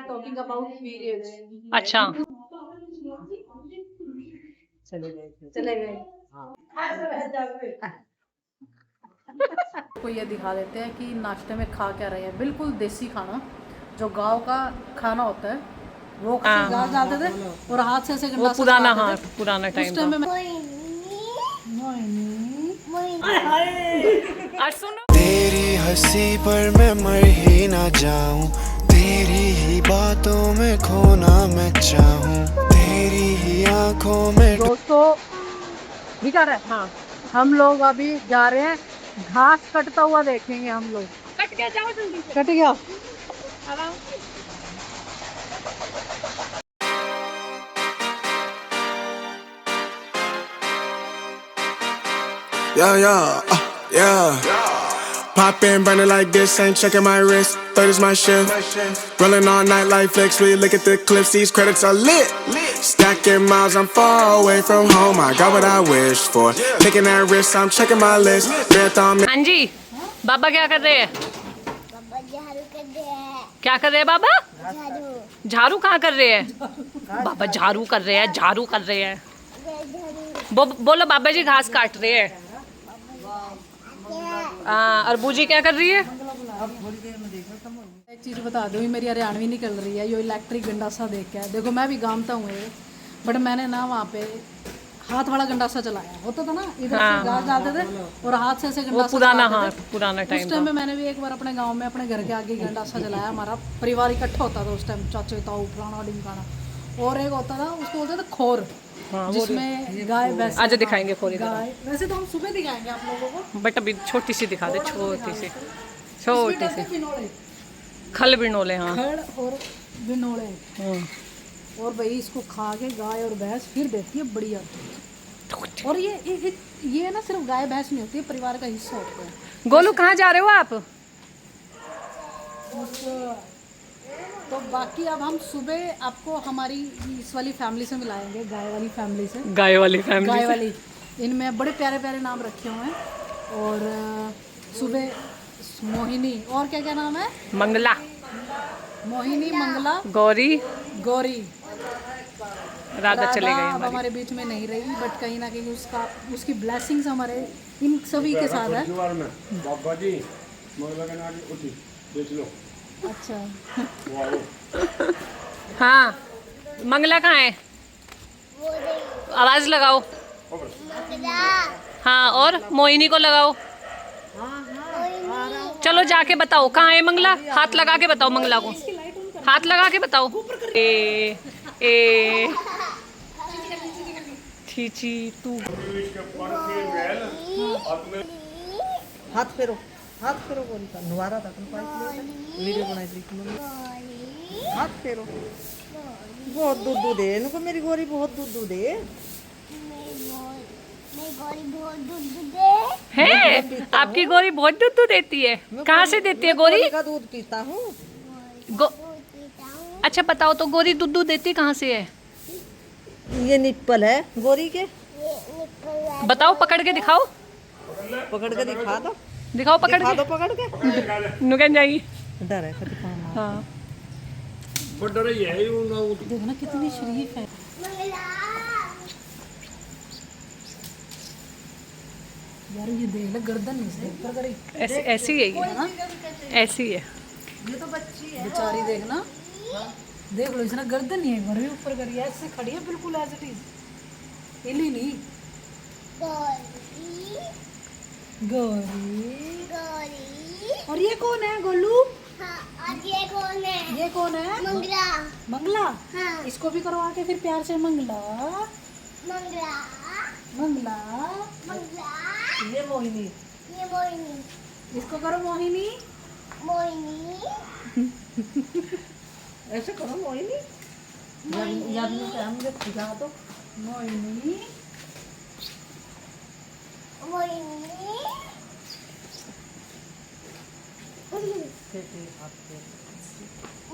Talking about periods. अच्छा, चले गए। को ये दिखा देते हैं कि नाश्ते में खा क्या रहे हैं। बिल्कुल देसी खाना जो गांव का खाना होता है, वो गाज डालते थे और हाथ से ऐसे वो गंडासा पुराना, चलाते हाँ थे। पुराना उस टाइम टाइम था। में आज सुनो, तेरी हंसी पर मैं मर ही ना जाऊं, तेरी ही बातों में खोना मैं चाहूं, तेरी ही आंखों में। दोस्तों दिखा रहा है, हाँ हम लोग अभी जा रहे हैं, घास कटता हुआ देखेंगे हम लोग। कट गया, जाओ जल्दी से। कट गया। आराम। Yeah. Pop in, burning like this, ain't checking my wrist. Third is my shift. Rolling all night like flex. We look at the clips, these credits are lit. Stacking miles, I'm far away from home. I got what I wish for. Taking that risk, I'm checking my list. Marathon. हाँ जी, बाबा क्या कर रहे हैं? बाबा झाड़ू कर रहे हैं। क्या कर रहे हैं बाबा? झाड़ू झाड़ू कहाँ कर रहे हैं? बाबा झाड़ू कर रहे हैं, झाड़ू कर रहे हैं। बोलो बाबा जी घास काट रहे हैं। और बूजी क्या कर रही है? एक चीज़ बता दो, मेरी हरियाणवी निकल रही है, ये इलेक्ट्रिक गंडासा देख के। देखो मैं भी गामता हूँ ये, बट मैंने ना वहाँ पे हाथ वाला गंडासा चलाया होता था ना, इधर से घास डालते थे और हाथ से ऐसे वो गंडासा पुराना, चलाते हाँ थे। पुराना उस टाइम टाइम था। में मैंने भी एक बार अपने गांव में अपने घर के आगे गंडासा चलाया। हमारा परिवार इकट्ठा होता था उस टाइम, चाचे ताऊ फलाना ढिमकाना। और एक होता था, उसको बोलते थे खोर, जिसमें गाय भैंस। आज दिखाएंगे खोरी गाय, वैसे तो हम सुबह दिखाएंगे आप लोगों को, बट अभी छोटी सी दिखा दे, छोटी सी, छोटी सी बिनोले, खल बिनोले। हाँ खड़ और बिनोले। और भाई इसको खा के गाय और भैंस फिर देती है बढ़िया। और ये ना सिर्फ गाय भैंस नहीं होती है, परिवार का हिस्सा होता है। गोलू कहाँ जा रहे हो आप? तो बाकी अब हम सुबह आपको हमारी इस वाली फैमिली से मिलाएंगे, गाय वाली फैमिली से। गाय वाली फैमिली गाय से। वाली, इनमें बड़े प्यारे प्यारे नाम रखे हुए हैं। और सुबह मोहिनी, और क्या क्या नाम है? मंगला, मोहिनी, मंगला, गौरी, गौरी। राधा चले गई अब हमारी। हमारे बीच में नहीं रही, बट कहीं ना कहीं उसकी ब्लेसिंग्स हमारे इन सभी के साथ है। बाबा जी उठी देख लो। अच्छा हाँ मंगला कहाँ है? आवाज लगाओ। हाँ और मोहिनी को लगाओ। चलो जाके बताओ कहाँ है मंगला। हाथ लगा के बताओ मंगला को, हाथ लगा के बताओ। ए चीची तू हाथ फेरो, हाथ फेरो। गोरी का नुवारा था, वीडियो बनाई थी। हाथ फेरो। बहुत दूध दे इनको, मेरी गोरी बहुत दूध दे। है आपकी गोरी बहुत दूध देती है। कहाँ से देती है गोरी? का दूध पीता हूँ। अच्छा बताओ तो गोरी दूध देती कहाँ से है? ये निप्पल है गोरी के। बताओ, पकड़ के दिखाओ। पकड़ के दिखा दो, दिखाओ पकड़ दिखा के। दो पकड़ के। नुकन जाएगी। डर है कभी खाना। हाँ देखना कितनी शरीफ है। यार ये देख ले, गर्दन नहीं ऊपर करी। ऐसी है ये, ऐसी है। ये तो बच्ची है बेचारी, देखना देख लो, इसने गर्दन नहीं है ऊपर करी, ऐसे खड़ी है बिल्कुल एज इट इज, हिली नहीं। गौरी। और ये कौन है गोलू? ये कौन है? ये कौन है? मंगला। मंगला। हाँ। इसको भी करवा के फिर प्यार से मंगला, मंगला, मंगला। मंगला। ये मोहिनी। ये मोहिनी। इसको करो मोहिनी। मोहिनी। ऐसे करो मोहिनी। जब मुझे खिला दो। मोहिनी। मोहिनी।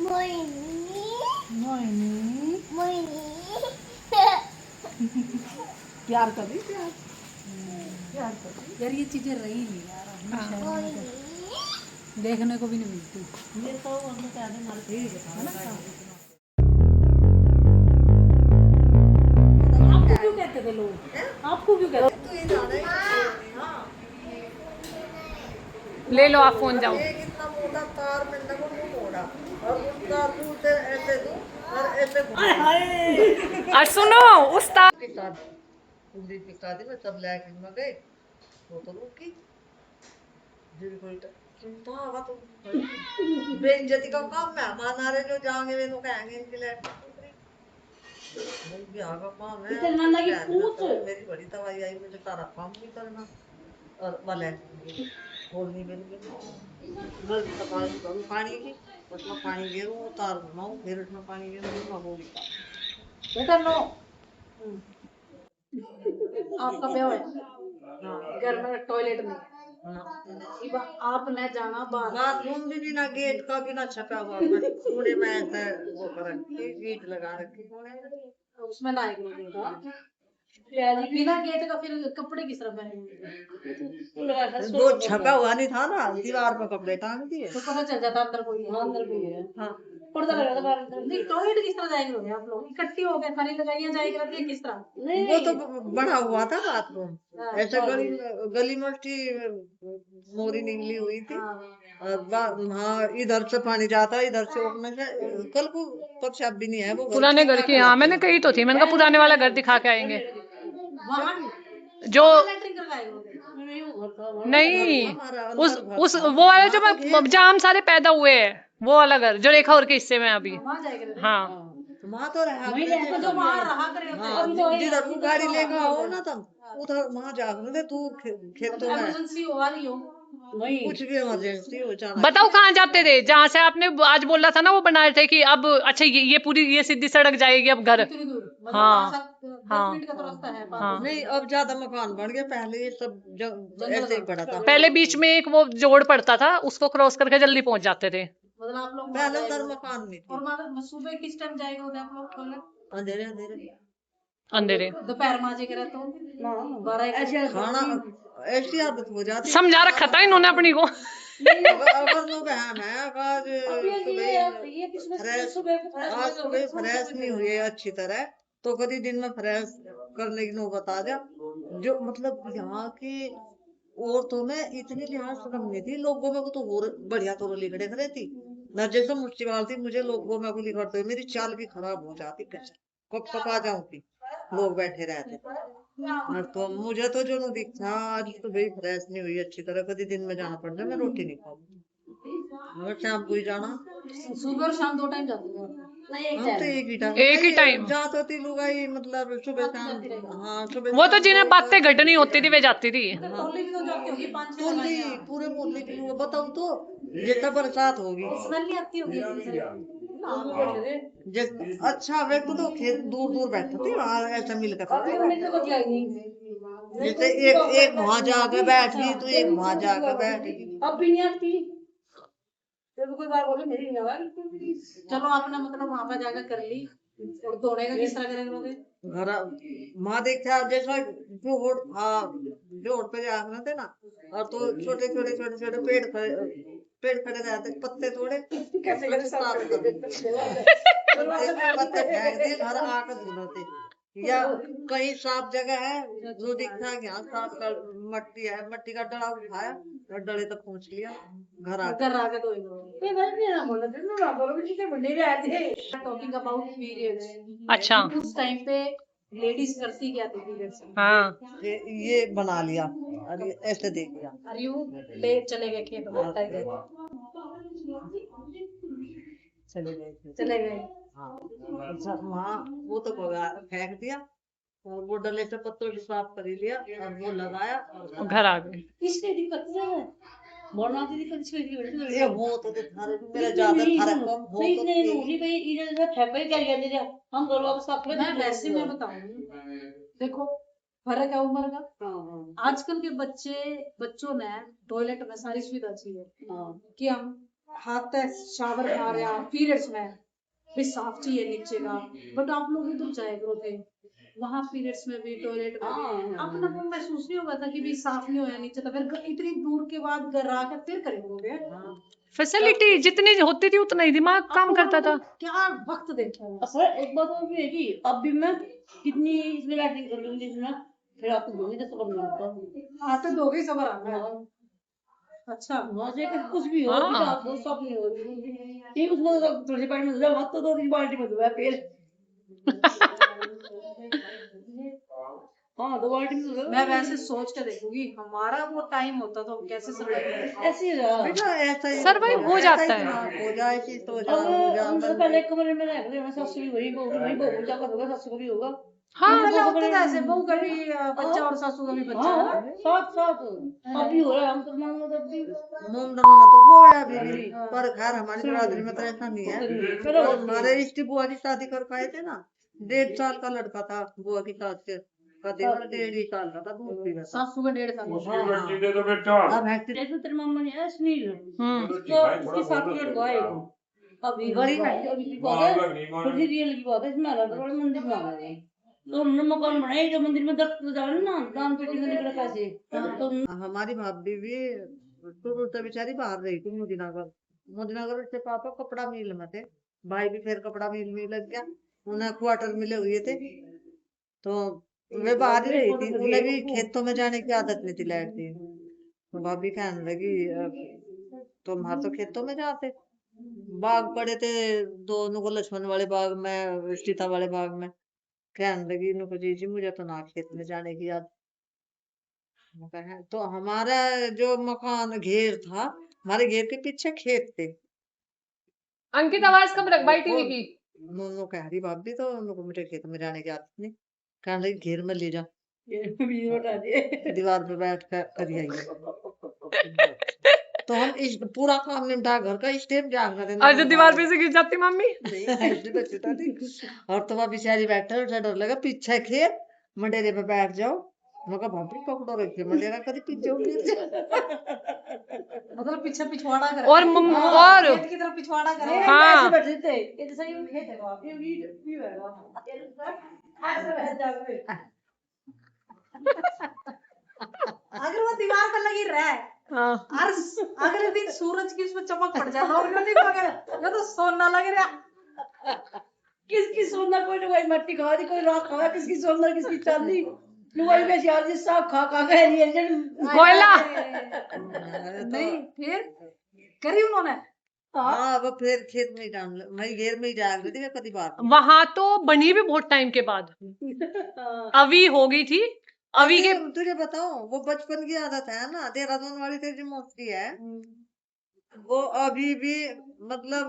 मोहिनी। मोहिनी। मोहिनी। प्यार कर रही, प्यार कर रही। यार ये चीजें रही नहीं यार, मोहिनी। देखने को भी नहीं मिलती। ये तो हम कहने मार ठीक है ना। आपको क्यों कहते थे लोग? आपको क्यों कहते तू ये जाना ही हां ले लो आप फोन जाओ। ये कितना मोटा तार में लगो मोड़ा और उस तार को उसे ऐसे दूं और ऐसे और सुनो उस तार पिता पूरी पिता दी में सब लेके में गए तो रुकी जी कोई चिंता आवा तो बेइज्जती का काम मेहमान आ रहे जो जाएंगे वे लोग कहेंगे इनके लिए भाई ब्याह का काम है इतना लगी पूछ। मेरी बड़ी दवाई आई मुझे सारा काम भी करना और वाले बोलनी मेरी गलती तो पानी की उसमें पानी गिरूँ उतार बनाऊँ फिर उसमें पानी गिरूँ मैं होगी बेटा नो आपका ब्याह है घर में टॉयलेट में आप न जाना बाहर बाथरूम भी बिना गेट का बिना छपा हुआ कोने में ऐसा वो कर रखी गेट लगा रखी कोने में उसमें लायक नहीं बिना गेट का फिर कपड़े किस तरह पहनेंगे? वो छपा हुआ नहीं था ना दीवार पर कपड़े टांग दिए तो पता चल जाता अंदर कोई है अंदर कोई है। हाँ पर्दा लगा था बाहर नहीं टॉयलेट किस तरह जाएंगे लोग आप लोग इकट्ठी हो गए खाली लगाइयां जाएगी रहती है किस तरह वो तो बना हुआ था बाथरूम ऐसे गली गली मल्टी मोरी निकली हुई थी और हाँ इधर से पानी जाता इधर से उसमें से कल को पेशाब भी नहीं है वो पुराने घर की। हाँ मैंने कही तो थी, मैंने कहा पुराने वाला घर दिखा के आएंगे वहां जो लैट्रिन करवाएंगे नहीं उस वो वाला जो जहाँ हम सारे पैदा हुए हैं वो वाला घर जो रेखा और के हिस्से में अभी। वहां जाएंगे हाँ वहाँ तो रहा तो जो वहां रहा करे हाँ जिधर तू गाड़ी लेकर आओ ना तब उधर वहाँ जाकर तू खेतों में इमरजेंसी हुआ नहीं हो कुछ भी इमरजेंसी हो जाना बताओ कहाँ जाते थे जहाँ से आपने आज बोला था ना वो बनाए थे कि अब अच्छा ये पूरी ये सीधी सड़क जाएगी अब घर। कितनी दूर मतलब हाँ, 10 मिनट का तो रास्ता है हाँ। नहीं अब ज्यादा मकान बन गए पहले ये सब ऐसे ही पड़ा था पहले बीच में एक वो जोड़ पड़ता था उसको क्रॉस करके जल्दी पहुंच जाते थे। मतलब आप लोग पहले उधर मकान नहीं और थी मतलब सुबह किस टाइम जाएगा उधर आप लोग टॉयलेट अंधेरे अंधेरे अंधेरे दोपहर में आजे करे तो 12 खाना ऐसी आदत हो जाती समझा रखा था इन्होंने अपनी को। अगर लोग बहन है आज सुबह फ्रेश नहीं हुई है अच्छी तरह तो कभी दिन में फ्रेश करने की नौबत आ जा जो मतलब यहाँ की औरतों में इतनी लिहाज शर्म नहीं थी लोगों में तो और बढ़िया तो लिखड़े खड़े थी मैं जैसे मुश्किल थी मुझे लोगों में को लिखड़ते मेरी चाल भी खराब हो जाती कैसे कब तक आ जाऊंगी लोग बैठे रहते तो मुझे तो जो दिखा आज तो भाई फ्रेश नहीं हुई अच्छी तरह कभी दिन में जाना पड़ता मैं रोटी नहीं खाऊंगी मगर शाम को ही जाना सुबह और शाम 2 टाइम जाते हो हम तो एक ही टाइम जात होती लुगाई मतलब सुबह शाम हाँ सुबह वो तो जिन्हें बातें घटनी होती थी वे जाती थी। टोली भी तो जाती होगी 5-6 टोली पूरे मोहल्ले की लोग बताऊं तो जितना बरसात होगी स्मेल नहीं आती होगी अच्छा व्यक्ति तो खेत दूर दूर बैठते थे वहाँ ऐसा मिलकर जैसे एक वहाँ जाकर बैठ गई तो एक वहाँ जाकर बैठ गई अब भी नहीं आती कोई बार बोले मेरी नहीं आवाज चलो आपने मतलब वहां पर जाकर कर ली और दौड़ेगा किस तरह करेंगे घर माँ देखा जैसा जोड़ जोड़ पे जाना थे ना और तो छोटे छोटे छोटे छोटे पेड़ खड़े रहते पत्ते तोड़े कैसे पत्ते फेंक दिए घर आकर धुलते या कहीं साफ जगह है जो दिखता है यहाँ साफ मट्टी है मट्टी का डला उठाया और डले तक पहुँच लिया घर आकर टॉकिंग अबाउट पीरियड्स अच्छा उस टाइम पे लेडीज करती क्या थी पीरियड्स हाँ ये बना लिया और ये ऐसे देख लिया और यू ले चले गए खेत में चले गए हाँ वहाँ वो तो फेंक दिया और वो डले से पत्तों की साफ कर लिया और वो लगाया और घर आ गए। इसलिए दिक्कत है बोलना थी दिक्कत इसलिए ये वो तो थारे मेरा ज्यादा फर्क कम हो तो हम दोनों मैं वैसे में बताऊं देखो फर्क है उम्र का आजकल के बच्चों ने टॉयलेट में सारी सुविधा चाहिए कि हम हाथ शावर मार या पीरियड्स में भी साफ चाहिए नीचे का, बट आप लोग उधर जाए करो थे, वहाँ पीरियड्स में भी टॉयलेट में भी अपना वो महसूस नहीं होगा था कि भी साफ नहीं होया नीचे, तो फिर इतनी दूर के बाद घर आके फिर करेंगे। फैसिलिटी जितनी होती थी उतना ही दिमाग काम करता था। क्या वक्त देखा है। असल एक बात और भी है कि अब भी मैं कितनी इसमें लैटरिन कर लूंगी इसमें, फिर आपको दूंगी तो सब मिलता आते दो गई सबर आ गया। अच्छा वहां से कुछ भी हो आपको सब नहीं हो ठीक उसको तुलसी पानी में हाथ तो 2-3 बाल्टी में धोया फिर हाँ 2 बाल्टी में धोया। मैं वैसे सोच के देखूंगी हमारा वो टाइम होता तो हम कैसे सर्वाइव ऐसे ही रहा। बेटा ऐसा ही Survive हो जाता ऐसा ही है। दिमाग हो जाए चीज तो हो अब जाए हम तो पहले एक कमरे में रह रहे हैं, सासू भी वही बहू जाकर होगा, सासू को भी होगा। हाँ पहले होता था ऐसे, बहू का भी बच्चा और सासू का भी बच्चा है ना। हाँ साथ साथ अब भी हो रहा है, हम तो मान लो तब भी मुंडनों में तो वो है अभी भी, पर खैर हमारी बिरादरी में तो ऐसा नहीं है। और हमारे इष्ट बुआ की शादी कर पाए थे ना, 1.5 साल का लड़का था बुआ की सास के का देवर, 1.5 साल का था, दूध पी रहा था। सासू का 1.5 साल। उसकी लड़की दे दो बेटा। अब है ऐसे तेरे मामा ने है सुनील भाई उसके साथ लड़का है अभी गरीब है, अभी की बात है थोड़ी रियल की बात है, इसमें अलग बड़े मंदिर में आ गए तो उन्होंने मकान बनाए जो मंदिर में दर्द जा रहे ना दान पेटी में निकले पैसे तो हमारी भाभी भी शुरू से बेचारी बाहर रही थी मोदीनगर उसके पापा कपड़ा मिल में थे, भाई भी फिर कपड़ा मिल में लग गया, उन्हें क्वार्टर मिले हुए थे तो वे बाहर ही रही थी, उन्हें भी खेतों में जाने की आदत नहीं थी लाइट थी। तो भाभी कहने लगी तुम हर तो खेतों में जाते, बाग पड़े थे दोनों को, लक्ष्मण वाले बाग में सीता वाले बाग में, कहने लगी इनको जी मुझे तो ना खेत में जाने की याद। तो हमारा जो मकान घेर था, हमारे घेर के पीछे खेत थे। अंकित आवाज कम रख भाई टीवी की। नो कह रही भाभी तो उनको मुझे खेत में जाने की आदत नहीं, कहने लगी घेर में ले जा, दीवार पे बैठ कर करी आइए। तो हम इस पूरा काम निपटा, घर का स्टेप जाग रहे थे आज दीवार पे से गिर जाती मम्मी। और तो वह बेचारी बैठे, उसे डर लगा पीछे खेत, मंडेरे पे बैठ जाओ, मैं कहा भाभी पकड़ो रखिए मंडेरा कभी पीछे गिर मतलब पीछे पिछवाड़ा करे और और खेत की तरफ पिछवाड़ा करे। हाँ बैठे थे ये तो सही खेत है बाप ये भी है अगर वो दीवार पर लगी रहे हाँ और अगले दिन सूरज की उसमें चमक पड़ जाए और नहीं पकड़े, ये तो सोना लग रहा। किसकी सोना कोई ना कोई मट्टी खा रही, कोई राख खा, किसकी सोना किसकी चांदी लुगाई में यार जिस साग खा खा के रही है कोयला। नहीं फिर करी उन्होंने। हाँ वो फिर खेत में ही डाल मैं घेर में ही जाग रही थी कभी बात वहां तो बनी भी बहुत टाइम के बाद, अभी हो गई थी, अभी के तुझे बताऊं वो बचपन की आदत है ना, देहरादून वाली तेरी जो मौसी है वो अभी भी मतलब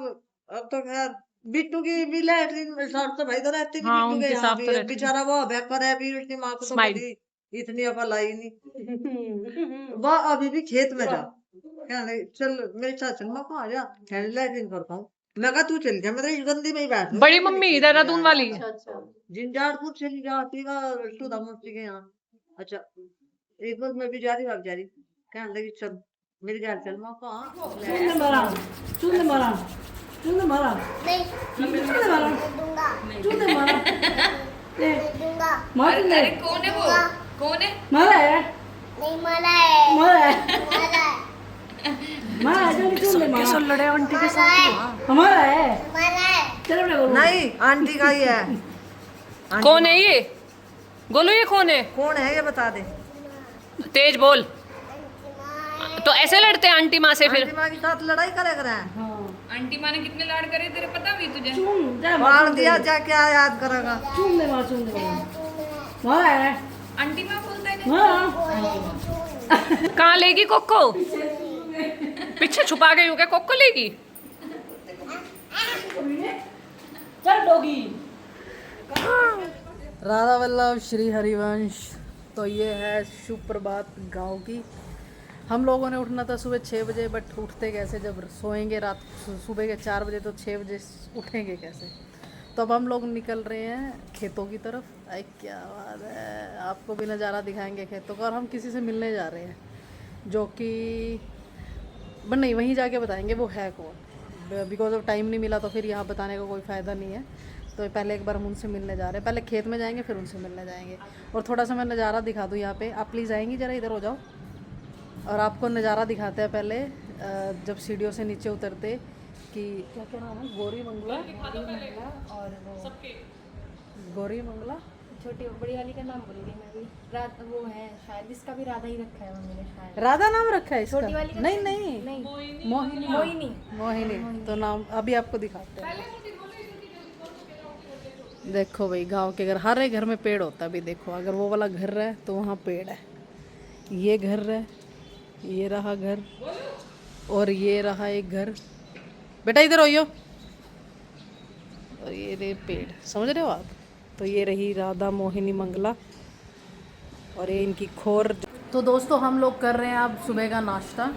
अब तो खैर बिट्टू की भी लैटरिन में साफ सफाई तो रहती नहीं, हाँ, बिट्टू के उनकी यहाँ साफ भी तो रहती बेचारा वो बेकर है भी, उसकी माँ को तो स्माइल। कभी इतनी अकल आई नहीं। वह अभी भी खेत में जा कहने चल मेरे साथ चल, मैं कहा आ जा, कहने लैटरिन करता हूँ, मैं कहा तू चल जा, मैं तो इस गंदी में ही बैठ रही हूँ। बड़ी मम्मी देहरादून वाली। अच्छा झंझारपुर चली जाती सुधा मौसी के यहाँ। अच्छा एक बार मैं भी जा रही भाग जा रही, कहने लगी चल मेरे घर चल, मैं कहा चूने मारा नहीं चूने मारा दूंगा चूने मारा दूंगा मार ले कौन है वो? कौन है? मारा है नहीं मारा है मारा है मारा मारा है जो चूने मारा लड़े आंटी के मारा है हमारा है मारा है चलो बड़े बोलो नहीं आंटी का ही है। कौन है ये? गोलू ये कौन है? कौन है ये बता दे। तेज बोल। तो ऐसे लड़ते हैं आंटी माँ से फिर? आंटी माँ के साथ लड़ाई करे हैं। हाँ आंटी माँ ने कितने लाड़ करे तेरे पता भी तुझे? चून जा मार दिया जा क्या याद करेगा। चून दे मारा है आंटी माँ बोलता है हाँ कहाँ लेगी कोको? पीछे छुपा गई हो क्या? कोको लेगी? चल डोगी राधा वल्लभ श्री हरिवंश। तो ये है शुभ प्रभात गाँव की। हम लोगों ने उठना था सुबह 6 बजे, बट उठते कैसे जब सोएंगे रात सुबह के 4 बजे, तो 6 बजे उठेंगे कैसे। तो अब हम लोग निकल रहे हैं खेतों की तरफ। अरे क्या बात है, आपको भी नज़ारा दिखाएंगे खेतों का। और हम किसी से मिलने जा रहे हैं जो कि नहीं वहीं जाके बताएंगे वो है कौन। बिकॉज ऑफ टाइम नहीं मिला तो फिर यहाँ बताने का कोई फ़ायदा नहीं है। तो पहले एक बार हम उनसे मिलने जा रहे हैं, पहले खेत में जाएंगे फिर उनसे मिलने जाएंगे। और थोड़ा सा मैं नज़ारा दिखा दूँ यहाँ पे, आप प्लीज़ आएंगी ज़रा इधर हो जाओ। और आपको नज़ारा दिखाते हैं पहले जब सीढ़ियों से नीचे उतरते कि क्या क्या नाम है, गौरी मंगला और वो गौरी मंगला, छोटी बड़ी वाली का नाम भूल गई मैं भी। रात वो है शायद, इसका भी राधा ही रखा है मम्मी ने शायद। राधा नाम रखा है इसका? छोटी वाली का नहीं नहीं, नहीं, मोहिनी। मोहिनी। मोहिनी तो नाम अभी आपको दिखाते हैं। देखो भाई गांव के घर, हर एक घर में पेड़ होता है। अभी देखो अगर वो वाला घर है तो वहाँ पेड़ है, ये घर है, ये रहा घर और ये रहा एक घर। बेटा इधर होइयो, और ये रे पेड़, समझ रहे हो आप? तो ये रही राधा मोहिनी मंगला और ये इनकी खोर। तो दोस्तों हम लोग कर रहे हैं अब सुबह का नाश्ता।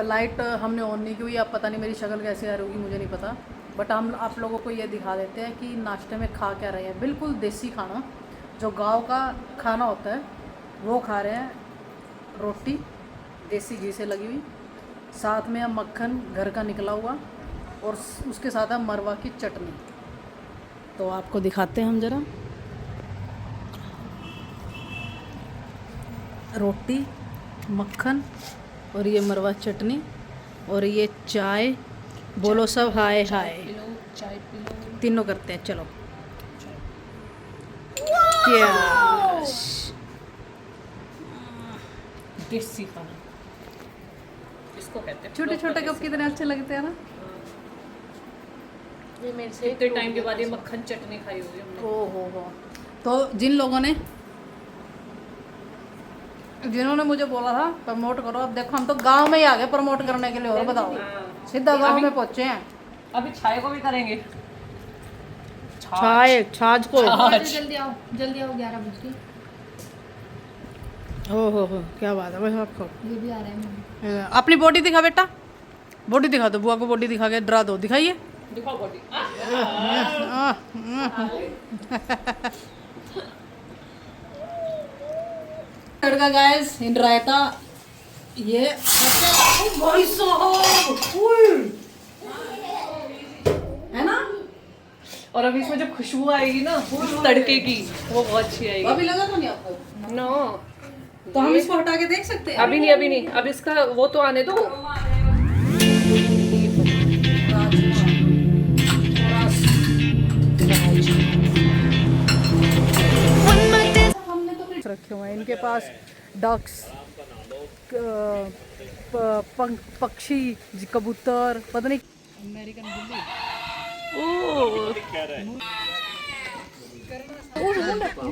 लाइट हमने ऑन नहीं की हुई, अब पता नहीं मेरी शक्ल कैसे आ रही होगी, मुझे नहीं पता। बट हम आप लोगों को ये दिखा देते हैं कि नाश्ते में खा क्या रहे हैं। बिल्कुल देसी खाना, जो गांव का खाना होता है वो खा रहे हैं। रोटी देसी घी से लगी हुई, साथ में मक्खन घर का निकला हुआ, और उसके साथ है मरवा की चटनी। तो आपको दिखाते हैं हम ज़रा। रोटी, मक्खन और ये मरवा चटनी और ये चाय। बोलो सब हाय हाय, चाय पी लो। तीनों करते हैं, चलो। क्या देसी खाना इसको कहते हैं। छोटे छोटे कप कितने अच्छे लगते हैं ना। ये मेरे से इतने टाइम के बाद ये मक्खन चटनी खाई होगी हमने। ओ हो। तो जिन्होंने मुझे बोला था प्रमोट करो, अब देखो हम तो गांव में ही आ गए प्रमोट करने के लिए। और बताओ, सीधा गांव में पहुंचे हैं। अभी चाय को भी करेंगे। छाछ को। जल्दी आओ 11 बजे। हो क्या बात है भाई आपको। ये भी आ रहा है मम्मी। अपनी बॉडी दिखा बेटा, बॉडी दिखा दो। बुआ को बॉडी दिखा के डरा दो, दिखाइए। दिखाओ बॉडी। लड़का गाइस इन रायता ये है ना। और अभी इसमें जब खुशबू आएगी ना तड़के की, वो बहुत अच्छी आएगी। अभी लगा तो नहीं आपको? नो, तो हम इसको हटा के देख सकते हैं? अभी नहीं, अब इसका वो तो आने दो। रखे हुए हैं इनके पास डक्स, पक्षी, कबूतर, पता नहीं अमेरिकन बिल्ली।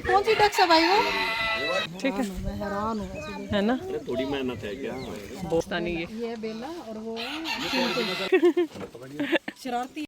कौन सी डक्स है भाई वो? ठीक है, मैं हैरान हूँ है ना। थोड़ी मेहनत है क्या? दोस्तानी ये बेला और वो शरारती